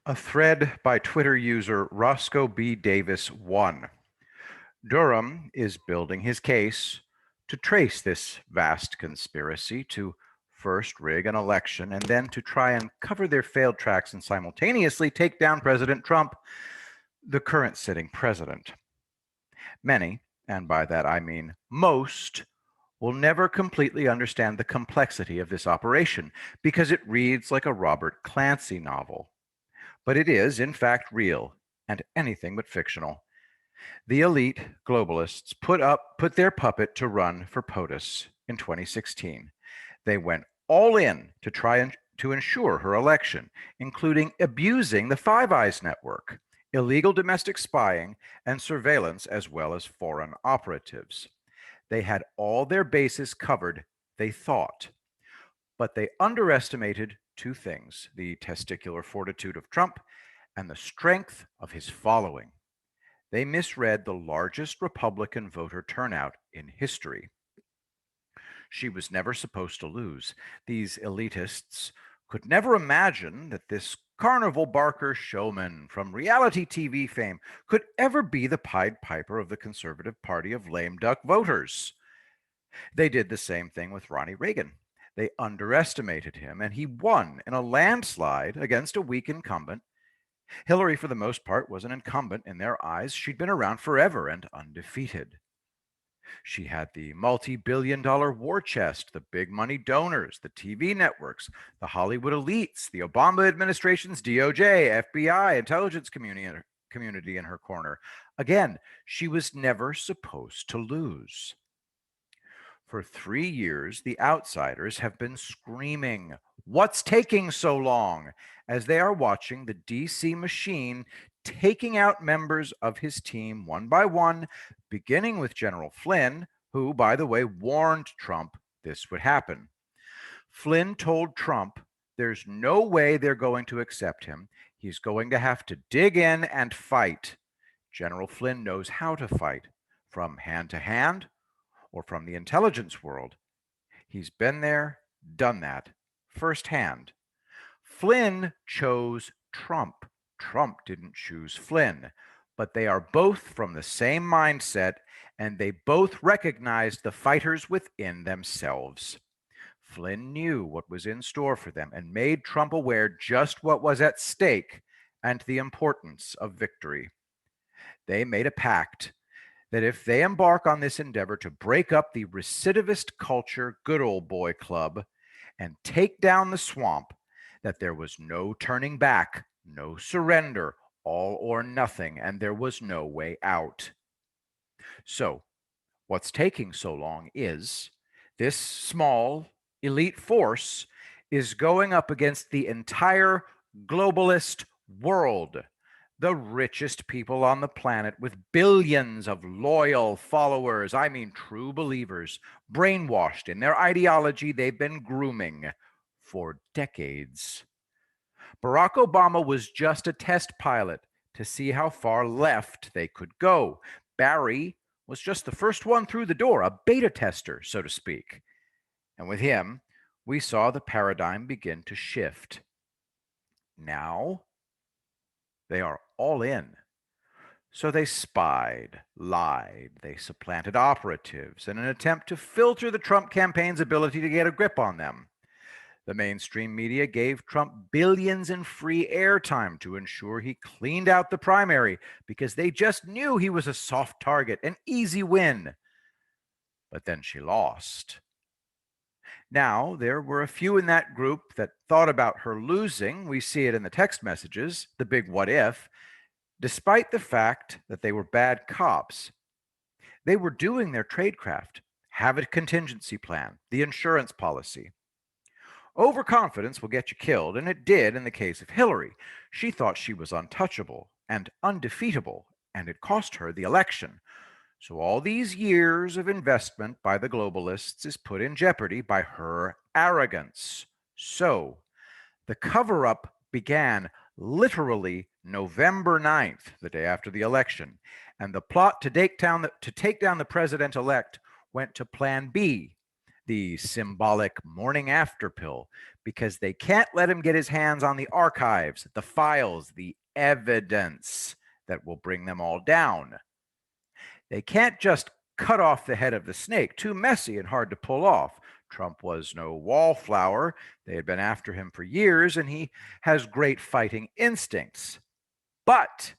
A thread by Twitter user Roscoe B. Davis 1. Durham is building his case to trace this vast conspiracy to first rig an election and then to try and cover their failed tracks and simultaneously take down President Trump, the current sitting president. Many, and by that I mean most, will never completely understand the complexity of this operation because it reads like a Robert Clancy novel. But it is, in fact, real and anything but fictional. The elite globalists put their puppet to run for POTUS in 2016. They went all in to try to ensure her election, including abusing the Five Eyes network, illegal domestic spying, and surveillance, as well as foreign operatives. They had all their bases covered, they thought. But they underestimated two things: the testicular fortitude of Trump and the strength of his following. They misread the largest Republican voter turnout in history. She was never supposed to lose. These elitists could never imagine that this carnival barker showman from reality TV fame could ever be the Pied Piper of the Conservative Party of lame duck voters. They did the same thing with Ronnie Reagan. They underestimated him, and he won in a landslide against a weak incumbent. Hillary, for the most part, was an incumbent in their eyes. She'd been around forever and undefeated. She had the multi-billion-dollar war chest, the big money donors, the TV networks, the Hollywood elites, the Obama administration's DOJ, FBI, intelligence community in her corner. Again, she was never supposed to lose. For 3 years, the outsiders have been screaming, "What's taking so long?" as they are watching the DC machine taking out members of his team one by one, beginning with General Flynn, who, by the way, warned Trump this would happen. Flynn told Trump there's no way they're going to accept him. He's going to have to dig in and fight. General Flynn knows how to fight, from hand to hand or from the intelligence world. He's been there, done that, firsthand. Flynn chose Trump. Trump didn't choose Flynn, but they are both from the same mindset, and they both recognized the fighters within themselves. Flynn knew what was in store for them and made Trump aware just what was at stake and the importance of victory. They made a pact that if they embark on this endeavor to break up the recidivist culture good old boy club and take down the swamp, that there was no turning back, no surrender, all or nothing, and there was no way out. So, what's taking so long is this small elite force is going up against the entire globalist world, the richest people on the planet with billions of loyal followers. I mean, true believers, brainwashed in their ideology they've been grooming for decades. Barack Obama was just a test pilot to see how far left they could go. Barry was just the first one through the door, a beta tester, so to speak. And with him, we saw the paradigm begin to shift. Now, they are all in. So they spied, lied, they supplanted operatives in an attempt to filter the Trump campaign's ability to get a grip on them. The mainstream media gave Trump billions in free airtime to ensure he cleaned out the primary because they just knew he was a soft target, an easy win. But then she lost. Now, there were a few in that group that thought about her losing. We see it in the text messages, the big what if, despite the fact that they were bad cops. They were doing their tradecraft, have a contingency plan, the insurance policy. Overconfidence will get you killed, and it did in the case of Hillary. She thought she was untouchable and undefeatable, and it cost her the election. So all these years of investment by the globalists is put in jeopardy by her arrogance. So the cover-up began literally November 9th, the day after the election, and the plot to take down the president-elect went to Plan B, the symbolic morning after pill, because they can't let him get his hands on the archives, the files, the evidence that will bring them all down. They can't just cut off the head of the snake, too messy and hard to pull off. Trump was no wallflower. They had been after him for years, and he has great fighting instincts. But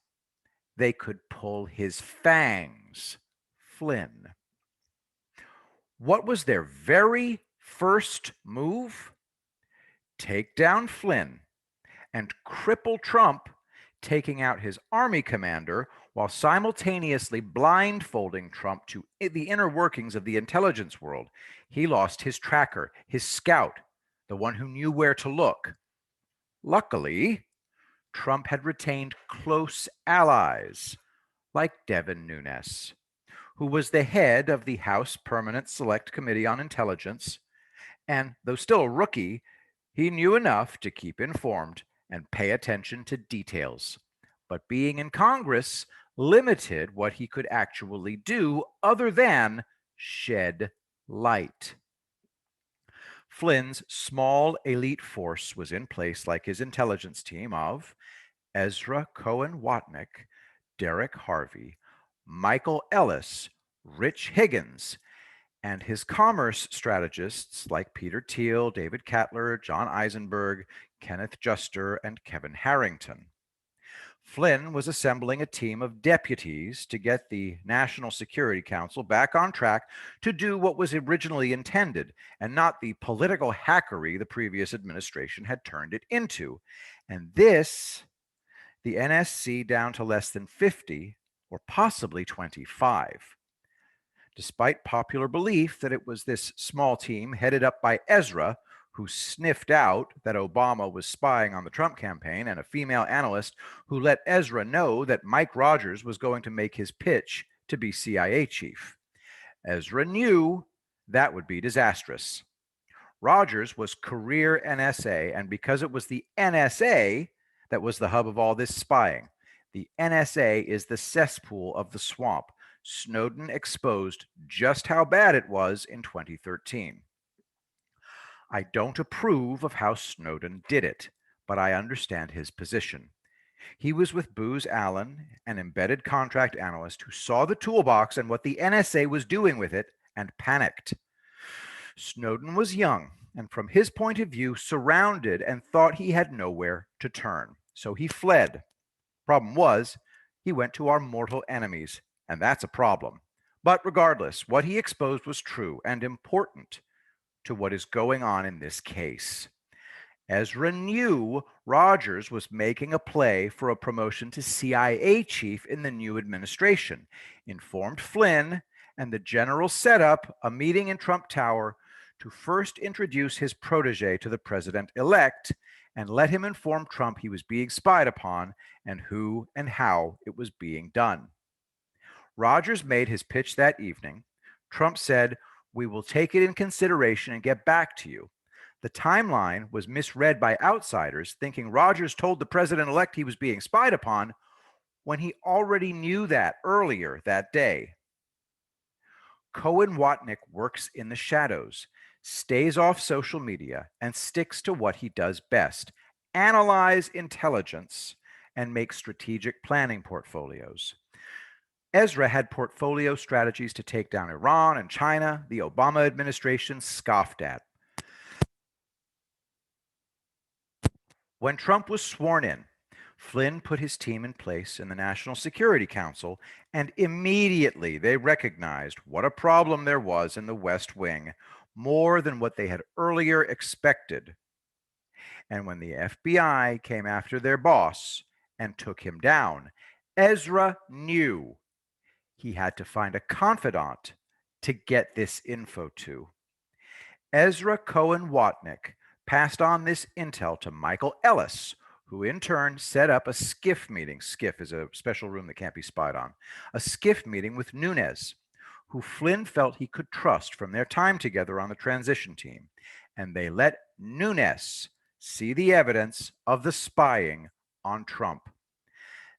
they could pull his fangs. Flynn. What was their very first move? Take down Flynn and cripple Trump, taking out his army commander while simultaneously blindfolding Trump to the inner workings of the intelligence world. He lost his tracker, his scout, the one who knew where to look. Luckily, Trump had retained close allies like Devin Nunes, who was the head of the House Permanent Select Committee on Intelligence, and though still a rookie, he knew enough to keep informed and pay attention to details. But being in Congress limited what he could actually do other than shed light. Flynn's small elite force was in place like his intelligence team of Ezra Cohen Watnick, Derek Harvey, Michael Ellis, Rich Higgins, and his commerce strategists like Peter Thiel, David Cattler, John Eisenberg, Kenneth Juster, and Kevin Harrington. Flynn was assembling a team of deputies to get the National Security Council back on track to do what was originally intended, and not the political hackery the previous administration had turned it into. And this, the NSC down to less than 50 or possibly 25. Despite popular belief that it was this small team headed up by Ezra, who sniffed out that Obama was spying on the Trump campaign, and a female analyst who let Ezra know that Mike Rogers was going to make his pitch to be CIA chief. Ezra knew that would be disastrous. Rogers was career NSA, and because it was the NSA that was the hub of all this spying, the NSA is the cesspool of the swamp. Snowden exposed just how bad it was in 2013. I don't approve of how Snowden did it, but I understand his position. He was with Booz Allen, an embedded contract analyst who saw the toolbox and what the NSA was doing with it and panicked. Snowden was young and, from his point of view, surrounded and thought he had nowhere to turn. So he fled. Problem was, he went to our mortal enemies, and that's a problem. But regardless, what he exposed was true and important to what is going on in this case. Ezra knew Rogers was making a play for a promotion to CIA chief in the new administration, informed Flynn, and the general set up a meeting in Trump Tower to first introduce his protege to the president-elect and let him inform Trump he was being spied upon and who and how it was being done. Rogers made his pitch that evening. Trump said, "We will take it in consideration and get back to you." The timeline was misread by outsiders, thinking Rogers told the president-elect he was being spied upon when he already knew that earlier that day. Cohen Watnick works in the shadows, stays off social media, and sticks to what he does best: analyze intelligence and make strategic planning portfolios. Ezra had portfolio strategies to take down Iran and China the Obama administration scoffed at. When Trump was sworn in, Flynn put his team in place in the National Security Council, and immediately they recognized what a problem there was in the West Wing, more than what they had earlier expected. And when the FBI came after their boss and took him down, Ezra knew he had to find a confidant to get this info to. Ezra Cohen Watnick passed on this intel to Michael Ellis, who in turn set up a SCIF meeting. SCIF is a special room that can't be spied on. A SCIF meeting with Nunes, who Flynn felt he could trust from their time together on the transition team. And they let Nunes see the evidence of the spying on Trump.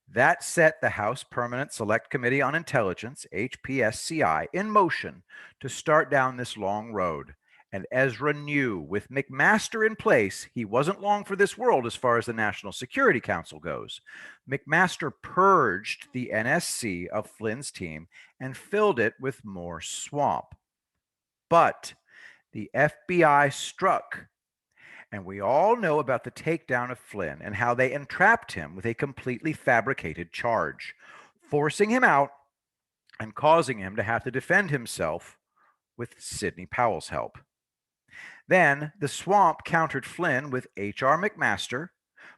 That set the House Permanent Select Committee on Intelligence, HPSCI, in motion to start down this long road. And Ezra knew with McMaster in place, he wasn't long for this world as far as the National Security Council goes. McMaster purged the NSC of Flynn's team and filled it with more swamp. But the FBI struck, and we all know about the takedown of Flynn and how they entrapped him with a completely fabricated charge, forcing him out and causing him to have to defend himself with Sidney Powell's help. Then the swamp countered Flynn with H.R. McMaster,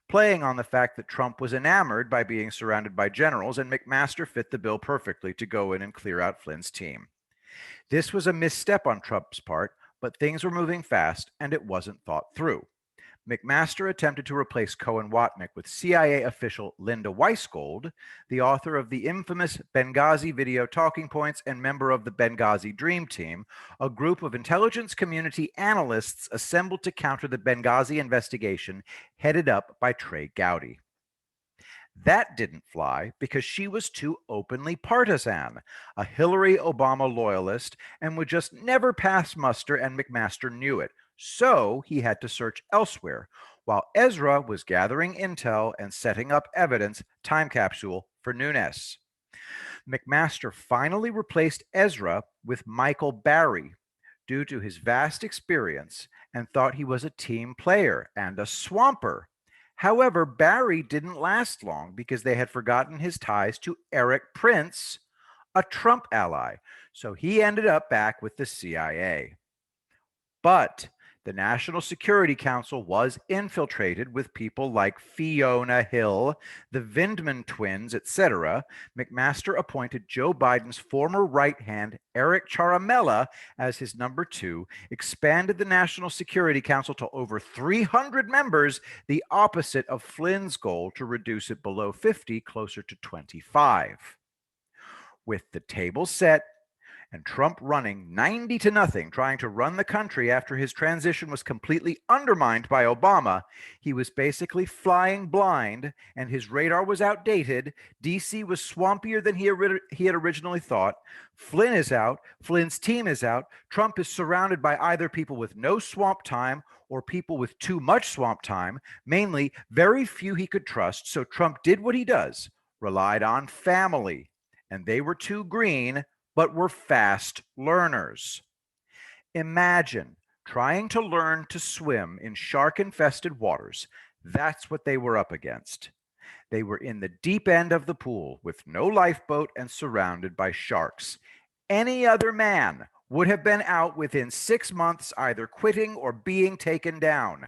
playing on the fact that Trump was enamored by being surrounded by generals, and McMaster fit the bill perfectly to go in and clear out Flynn's team. This was a misstep on Trump's part, but things were moving fast and it wasn't thought through. McMaster attempted to replace Cohen-Watnick with CIA official Linda Weisgold, the author of the infamous Benghazi video talking points and member of the Benghazi Dream Team, a group of intelligence community analysts assembled to counter the Benghazi investigation headed up by Trey Gowdy. That didn't fly because she was too openly partisan, a Hillary Obama loyalist, and would just never pass muster, and McMaster knew it. So he had to search elsewhere, while Ezra was gathering intel and setting up evidence time capsule for Nunes. McMaster finally replaced Ezra with Michael Barry due to his vast experience and thought he was a team player and a swamper. However, Barry didn't last long because they had forgotten his ties to Eric Prince, a Trump ally. So he ended up back with the CIA. But the National Security Council was infiltrated with people like Fiona Hill, the Vindman twins, etc. McMaster appointed Joe Biden's former right hand, Eric Ciaramella, as his number 2, expanded the National Security Council to over 300 members, the opposite of Flynn's goal to reduce it below 50, closer to 25. With the table set, and Trump running 90-0, trying to run the country after his transition was completely undermined by Obama, he was basically flying blind and his radar was outdated. DC was swampier than he had originally thought. Flynn is out. Flynn's team is out. Trump is surrounded by either people with no swamp time or people with too much swamp time, mainly very few he could trust. So Trump did what he does, relied on family, and they were too green, but were fast learners. Imagine trying to learn to swim in shark-infested waters. That's what they were up against. They were in the deep end of the pool with no lifeboat and surrounded by sharks. Any other man would have been out within 6 months, either quitting or being taken down.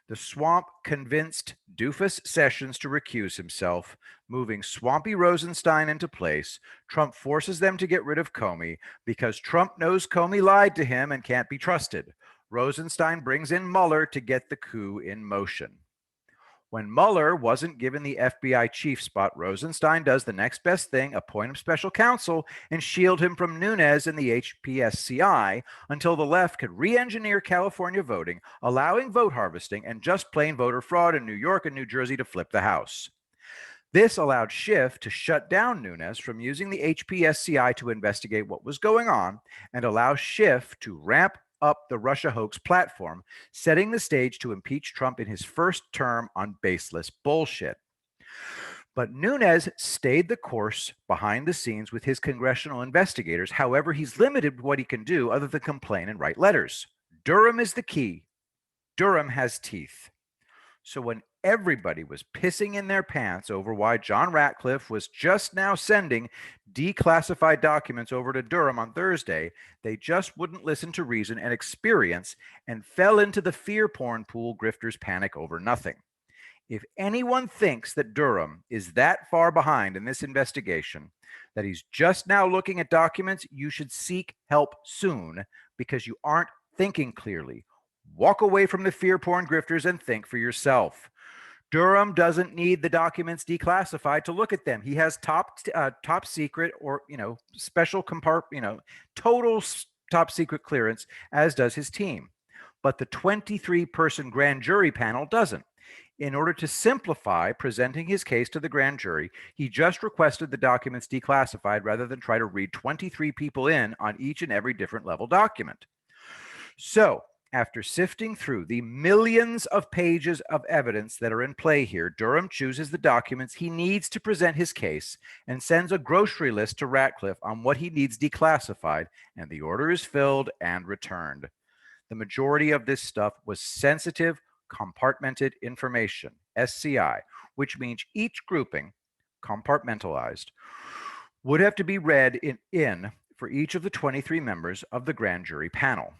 The swamp convinced Doofus Sessions to recuse himself, moving Swampy Rosenstein into place. Trump forces them to get rid of Comey because Trump knows Comey lied to him and can't be trusted. Rosenstein brings in Mueller to get the coup in motion. When Mueller wasn't given the FBI chief spot, Rosenstein does the next best thing, appoint him special counsel and shield him from Nunes and the HPSCI until the left could re-engineer California voting, allowing vote harvesting and just plain voter fraud in New York and New Jersey to flip the House. This allowed Schiff to shut down Nunes from using the HPSCI to investigate what was going on and allow Schiff to ramp up the Russia hoax platform, setting the stage to impeach Trump in his first term on baseless bullshit. But Nunes stayed the course behind the scenes with his congressional investigators. However, he's limited with what he can do other than complain and write letters. Durham is the key. Durham has teeth. So when everybody was pissing in their pants over why John Ratcliffe was just now sending declassified documents over to Durham on Thursday, they just wouldn't listen to reason and experience and fell into the fear porn pool grifters panic over nothing. If anyone thinks that Durham is that far behind in this investigation, that he's just now looking at documents, you should seek help soon because you aren't thinking clearly. Walk away from the fear porn grifters and think for yourself. Durham doesn't need the documents declassified to look at them. He has top secret or special total top secret clearance, as does his team. But the 23-person grand jury panel doesn't. In order to simplify presenting his case to the grand jury, he just requested the documents declassified rather than try to read 23 people in on each and every different level document. So, after sifting through the millions of pages of evidence that are in play here, Durham chooses the documents he needs to present his case and sends a grocery list to Ratcliffe on what he needs declassified, and the order is filled and returned. The majority of this stuff was sensitive, compartmented information, SCI, which means each grouping, compartmentalized, would have to be read in for each of the 23 members of the grand jury panel.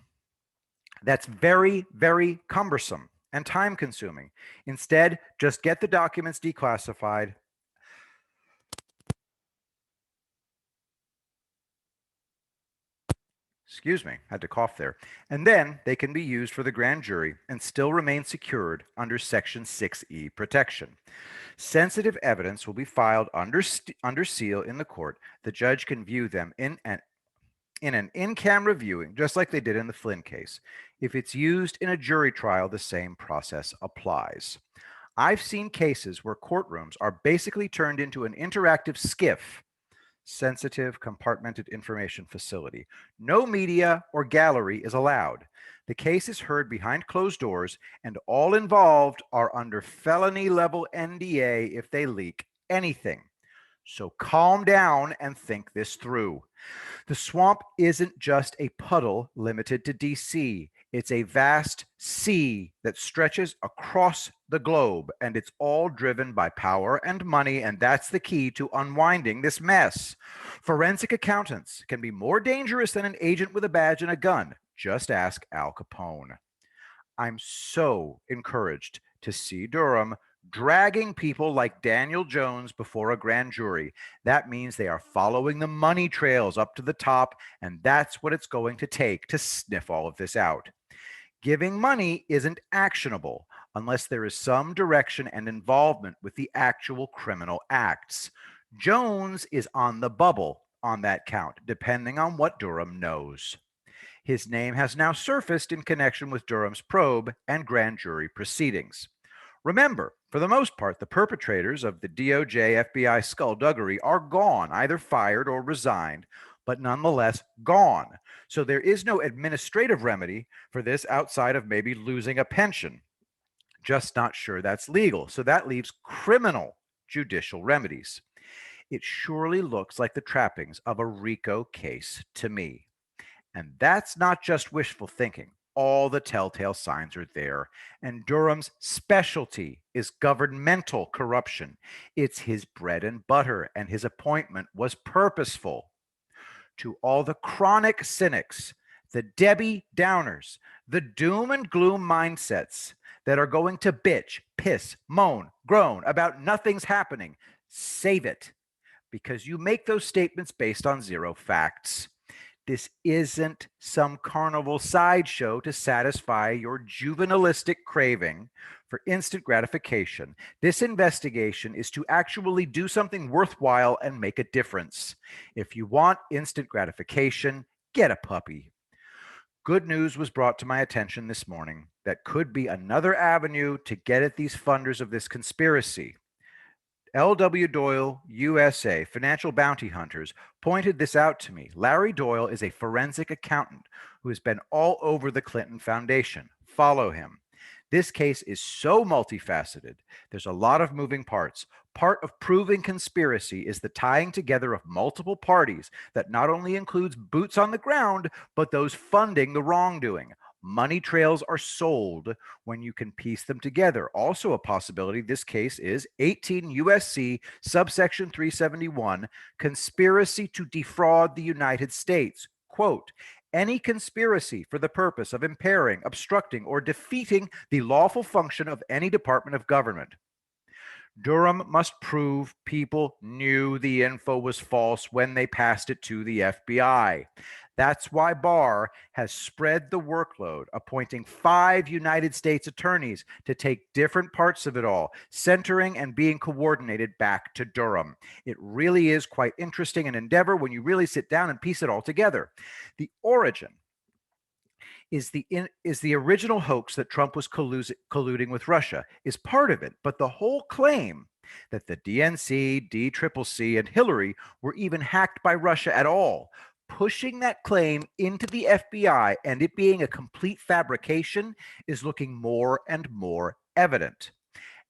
That's very, very cumbersome and time consuming. Instead, just get the documents declassified. Excuse me, had to cough there. And then they can be used for the grand jury and still remain secured under Section 6E protection. Sensitive evidence will be filed under seal in the court. The judge can view them in an in-camera viewing, just like they did in the Flynn case. If it's used in a jury trial, the same process applies. I've seen cases where courtrooms are basically turned into an interactive SCIF, sensitive compartmented information facility. No media or gallery is allowed. The case is heard behind closed doors, and all involved are under felony level NDA if they leak anything. So calm down and think this through. The swamp isn't just a puddle limited to DC. It's a vast sea that stretches across the globe, and it's all driven by power and money, and that's the key to unwinding this mess. Forensic accountants can be more dangerous than an agent with a badge and a gun. Just ask Al Capone. I'm so encouraged to see Durham dragging people like Daniel Jones before a grand jury. That means they are following the money trails up to the top, and that's what it's going to take to sniff all of this out. Giving money isn't actionable unless there is some direction and involvement with the actual criminal acts. Jones is on the bubble on that count, depending on what Durham knows. His name has now surfaced in connection with Durham's probe and grand jury proceedings. Remember, for the most part, the perpetrators of the DOJ FBI skullduggery are gone, either fired or resigned, but nonetheless gone. So there is no administrative remedy for this outside of maybe losing a pension. Just not sure that's legal. So that leaves criminal judicial remedies. It surely looks like the trappings of a RICO case to me. And that's not just wishful thinking. All the telltale signs are there. And Durham's specialty is governmental corruption. It's his bread and butter, and his appointment was purposeful. To all the chronic cynics, the Debbie Downers, the doom and gloom mindsets that are going to bitch, piss, moan, groan about nothing's happening, save it, because you make those statements based on zero facts. This isn't some carnival sideshow to satisfy your juvenilistic craving for instant gratification. This investigation is to actually do something worthwhile and make a difference. If you want instant gratification, get a puppy. Good news was brought to my attention this morning that could be another avenue to get at these funders of this conspiracy. L.W. Doyle, USA, Financial Bounty Hunters, pointed this out to me. Larry Doyle is a forensic accountant who has been all over the Clinton Foundation. Follow him. This case is so multifaceted. There's a lot of moving parts. Part of proving conspiracy is the tying together of multiple parties that not only includes boots on the ground, but those funding the wrongdoing. Money trails are sold when you can piece them together. Also a possibility, this case is 18 USC subsection 371, conspiracy to defraud the United States. Quote, any conspiracy for the purpose of impairing, obstructing, or defeating the lawful function of any department of government. Durham must prove people knew the info was false when they passed it to the FBI. That's why Barr has spread the workload, appointing 5 United States attorneys to take different parts of it all, centering and being coordinated back to Durham. It really is quite interesting an endeavor when you really sit down and piece it all together. The origin is the original hoax that Trump was colluding with Russia is part of it, but the whole claim that the DNC, DCCC, and Hillary were even hacked by Russia at all pushing that claim into the FBI and it being a complete fabrication is looking more and more evident.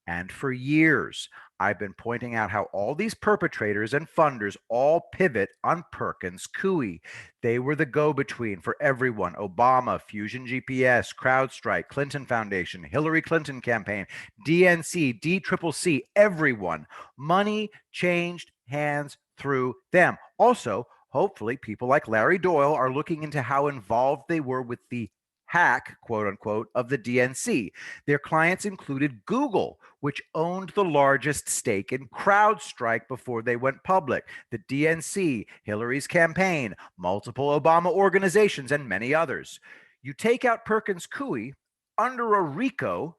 And for years, I've been pointing out how all these perpetrators and funders all pivot on Perkins Coie. They were the go between for everyone: Obama, Fusion GPS, CrowdStrike, Clinton Foundation, Hillary Clinton campaign, DNC, DCCC, everyone. Money changed hands through them. Also, hopefully, people like Larry Doyle are looking into how involved they were with the hack, quote unquote, of the DNC. Their clients included Google, which owned the largest stake in CrowdStrike before they went public, the DNC, Hillary's campaign, multiple Obama organizations, and many others. You take out Perkins Coie under a RICO,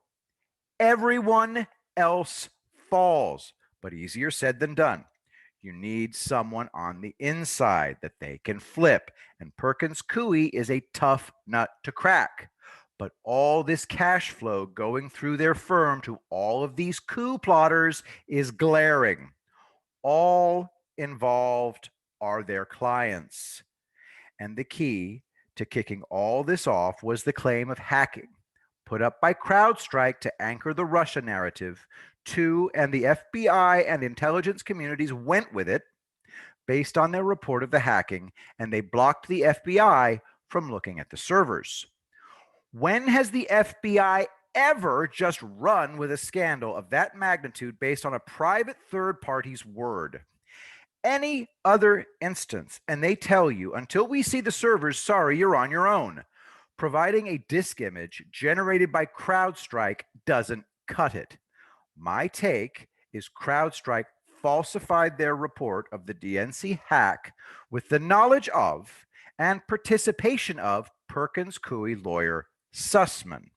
everyone else falls, but easier said than done. You need someone on the inside that they can flip. And Perkins Coie is a tough nut to crack. But all this cash flow going through their firm to all of these coup plotters is glaring. All involved are their clients. And the key to kicking all this off was the claim of hacking put up by CrowdStrike to anchor the Russia narrative. And the FBI and intelligence communities went with it based on their report of the hacking, and they blocked the FBI from looking at the servers. When has the FBI ever just run with a scandal of that magnitude based on a private third party's word? Any other instance, and they tell you, until we see the servers, sorry, you're on your own. Providing a disk image generated by CrowdStrike doesn't cut it. My take is CrowdStrike falsified their report of the DNC hack with the knowledge of and participation of Perkins Coie lawyer Sussman.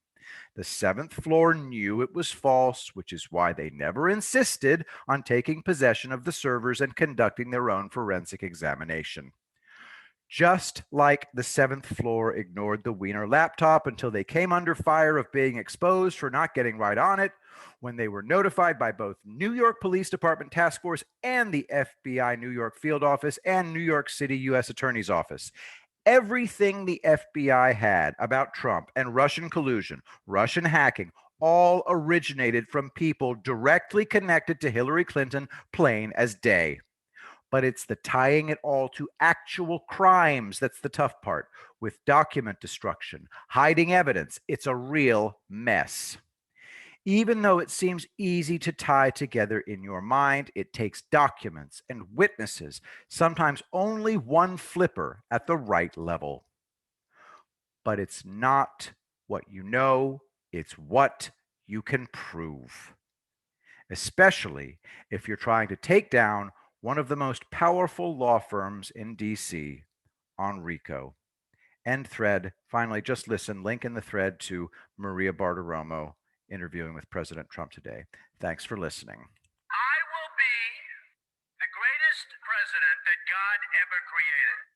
The seventh floor knew it was false, which is why they never insisted on taking possession of the servers and conducting their own forensic examination. Just like the seventh floor ignored the Wiener laptop until they came under fire of being exposed for not getting right on it, when they were notified by both New York Police Department Task Force and the FBI New York Field Office and New York City U.S. Attorney's Office. Everything the FBI had about Trump and Russian collusion, Russian hacking, all originated from people directly connected to Hillary Clinton, plain as day. But it's the tying it all to actual crimes that's the tough part. With document destruction, hiding evidence, it's a real mess. Even though it seems easy to tie together in your mind, it takes documents and witnesses, sometimes only one flipper at the right level. But it's not what you know, it's what you can prove. Especially if you're trying to take down one of the most powerful law firms in DC on RICO. End thread. Finally, just listen. Link in the thread to Maria Bartiromo interviewing with President Trump today. Thanks for listening. I will be the greatest president that God ever created.